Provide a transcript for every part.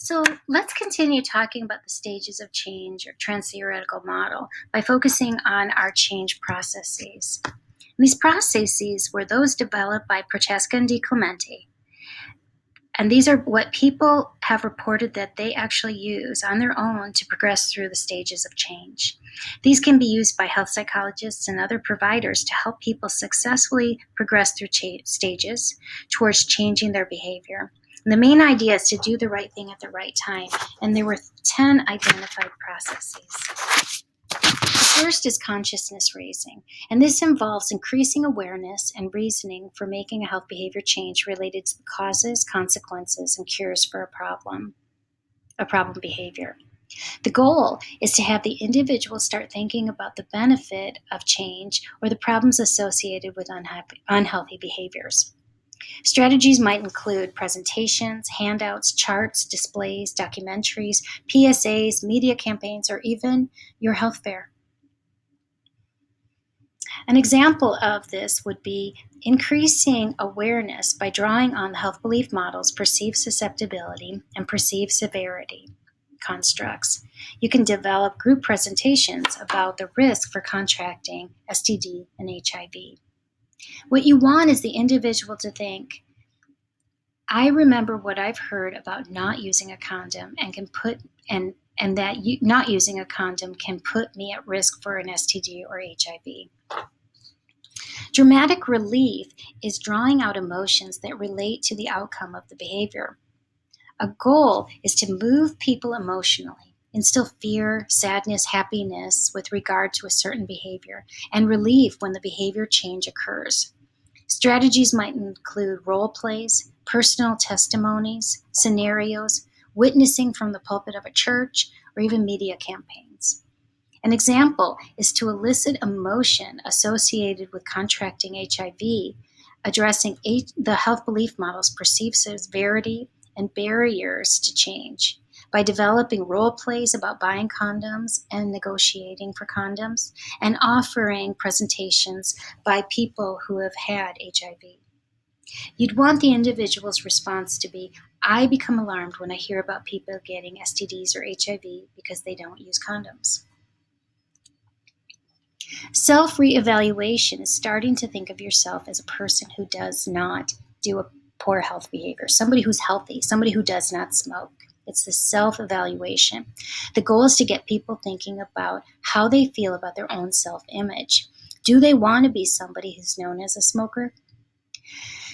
So let's continue talking about the stages of change or trans-theoretical model by focusing on our change processes. And these processes were those developed by Prochaska and DiClemente. And these are what people have reported that they actually use on their own to progress through the stages of change. These can be used by health psychologists and other providers to help people successfully progress through stages towards changing their behavior. And the main idea is to do the right thing at the right time, and there were 10 identified processes. The first is consciousness raising, and this involves increasing awareness and reasoning for making a health behavior change related to the causes, consequences, and cures for a problem behavior. The goal is to have the individual start thinking about the benefit of change or the problems associated with unhealthy behaviors. Strategies might include presentations, handouts, charts, displays, documentaries, PSAs, media campaigns, or even your health fair. An example of this would be increasing awareness by drawing on the health belief models perceived susceptibility and perceived severity constructs. You can develop group presentations about the risk for contracting STD and HIV. What you want is the individual to think, I remember what I've heard about not using a condom and that not using a condom can put me at risk for an STD or HIV. Dramatic relief is drawing out emotions that relate to the outcome of the behavior. A goal is to move people emotionally, instill fear, sadness, happiness with regard to a certain behavior, and relief when the behavior change occurs. Strategies might include role plays, personal testimonies, scenarios, witnessing from the pulpit of a church, or even media campaigns. An example is to elicit emotion associated with contracting HIV, addressing the health belief models perceived severity and barriers to change by developing role plays about buying condoms and negotiating for condoms, and offering presentations by people who have had HIV. You'd want the individual's response to be, I become alarmed when I hear about people getting STDs or HIV because they don't use condoms. Self-reevaluation is starting to think of yourself as a person who does not do a poor health behavior, somebody who's healthy, somebody who does not smoke. It's the self-evaluation. The goal is to get people thinking about how they feel about their own self-image. Do they want to be somebody who's known as a smoker?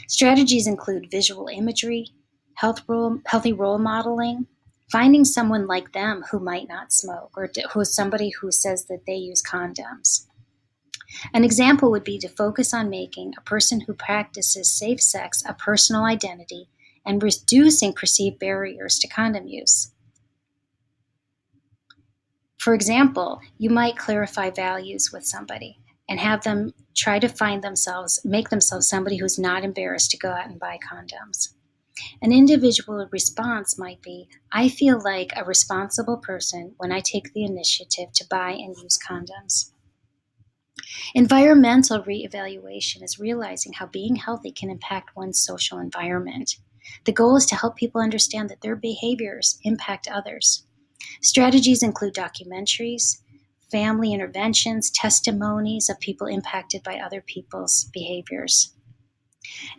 Strategies include visual imagery, healthy role modeling, finding someone like them who might not smoke, or who is somebody who says that they use condoms. An example would be to focus on making a person who practices safe sex a personal identity and reducing perceived barriers to condom use. For example, you might clarify values with somebody and have them try to make themselves somebody who's not embarrassed to go out and buy condoms. An individual response might be, I feel like a responsible person when I take the initiative to buy and use condoms. Environmental reevaluation is realizing how being healthy can impact one's social environment. The goal is to help people understand that their behaviors impact others. Strategies include documentaries, family interventions, testimonies of people impacted by other people's behaviors.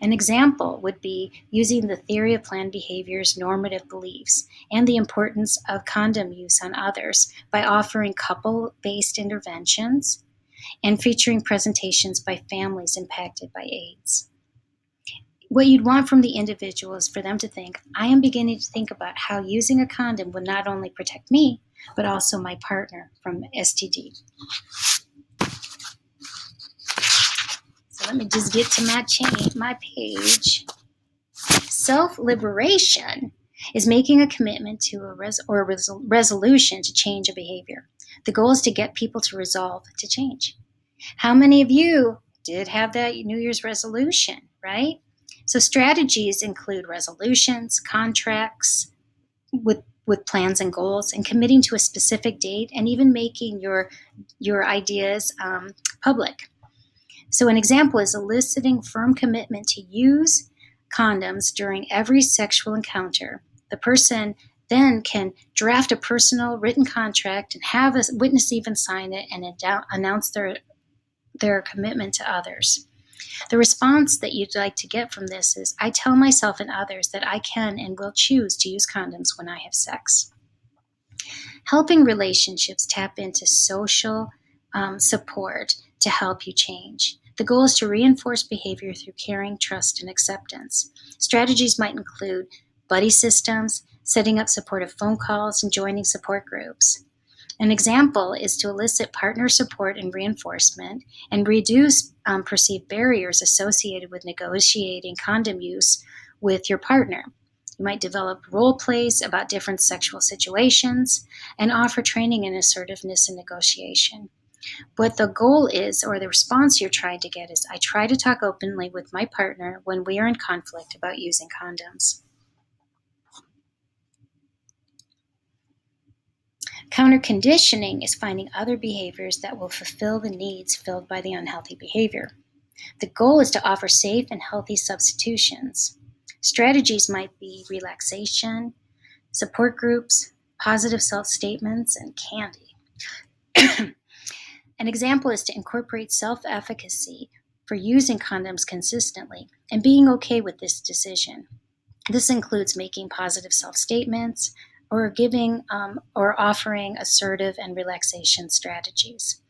An example would be using the theory of planned behavior's normative beliefs and the importance of condom use on others by offering couple-based interventions and featuring presentations by families impacted by AIDS. What you'd want from the individual is for them to think, I am beginning to think about how using a condom would not only protect me, but also my partner from STD. So let me just get to my page. Self-liberation is making a commitment to a resolution to change a behavior. The goal is to get people to resolve to change. How many of you did have that New Year's resolution, right? So strategies include resolutions, contracts with plans and goals, and committing to a specific date, and even making your ideas public. So an example is eliciting firm commitment to use condoms during every sexual encounter. The person then can draft a personal written contract and have a witness even sign it and announce their commitment to others. The response that you'd like to get from this is, I tell myself and others that I can and will choose to use condoms when I have sex. Helping relationships tap into social support to help you change. The goal is to reinforce behavior through caring, trust, and acceptance. Strategies might include buddy systems, setting up supportive phone calls, and joining support groups. An example is to elicit partner support and reinforcement and reduce perceived barriers associated with negotiating condom use with your partner. You might develop role plays about different sexual situations and offer training in assertiveness and negotiation. What the goal is, or the response you're trying to get, is I try to talk openly with my partner when we are in conflict about using condoms. Counter-conditioning is finding other behaviors that will fulfill the needs filled by the unhealthy behavior. The goal is to offer safe and healthy substitutions. Strategies might be relaxation, support groups, positive self-statements, and candy. An example is to incorporate self-efficacy for using condoms consistently and being okay with this decision. This includes making positive self-statements or giving or offering assertive and relaxation strategies.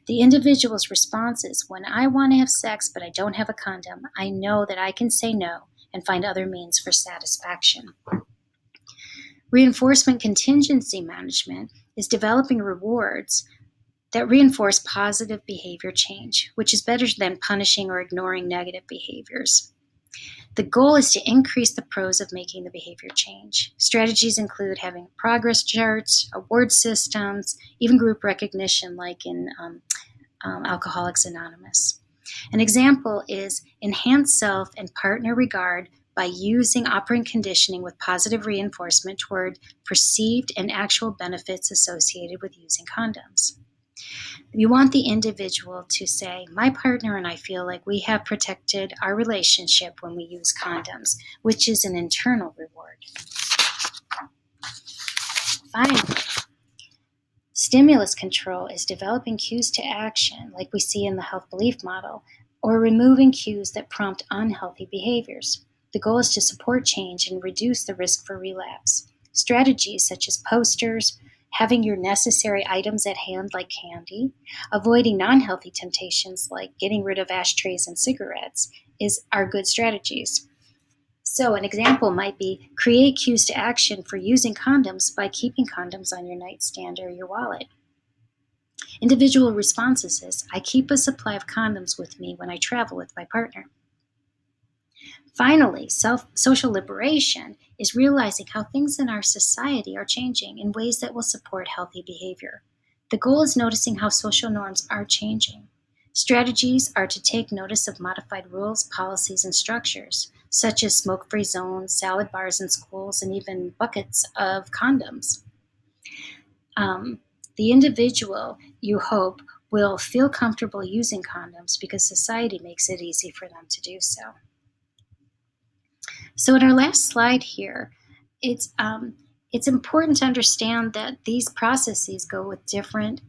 The individual's response is, when I want to have sex but I don't have a condom, I know that I can say no and find other means for satisfaction. Reinforcement contingency management is developing rewards that reinforce positive behavior change, which is better than punishing or ignoring negative behaviors. The goal is to increase the pros of making the behavior change. Strategies include having progress charts, award systems, even group recognition like in Alcoholics Anonymous. An example is enhance self and partner regard by using operant conditioning with positive reinforcement toward perceived and actual benefits associated with using condoms. You want the individual to say, my partner and I feel like we have protected our relationship when we use condoms, which is an internal reward. Finally, stimulus control is developing cues to action, like we see in the health belief model, or removing cues that prompt unhealthy behaviors. The goal is to support change and reduce the risk for relapse. Strategies such as posters, having your necessary items at hand like candy, avoiding non-healthy temptations like getting rid of ashtrays and cigarettes are good strategies. So an example might be create cues to action for using condoms by keeping condoms on your nightstand or your wallet. Individual responses is, I keep a supply of condoms with me when I travel with my partner. Finally, social liberation is realizing how things in our society are changing in ways that will support healthy behavior. The goal is noticing how social norms are changing. Strategies are to take notice of modified rules, policies, and structures, such as smoke-free zones, salad bars in schools, and even buckets of condoms. The individual, you hope, will feel comfortable using condoms because society makes it easy for them to do so. So in our last slide here, it's important to understand that these processes go with different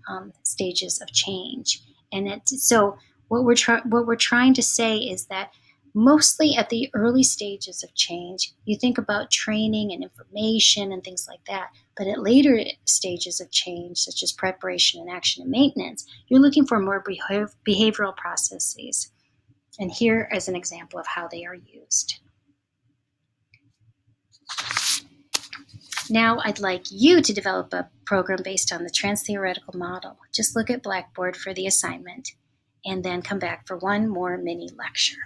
stages of change. And so what we're trying to say is that mostly at the early stages of change, you think about training and information and things like that. But at later stages of change, such as preparation and action and maintenance, you're looking for more behavioral processes. And here is an example of how they are used. Now I'd like you to develop a program based on the trans-theoretical model. Just look at Blackboard for the assignment and then come back for one more mini lecture.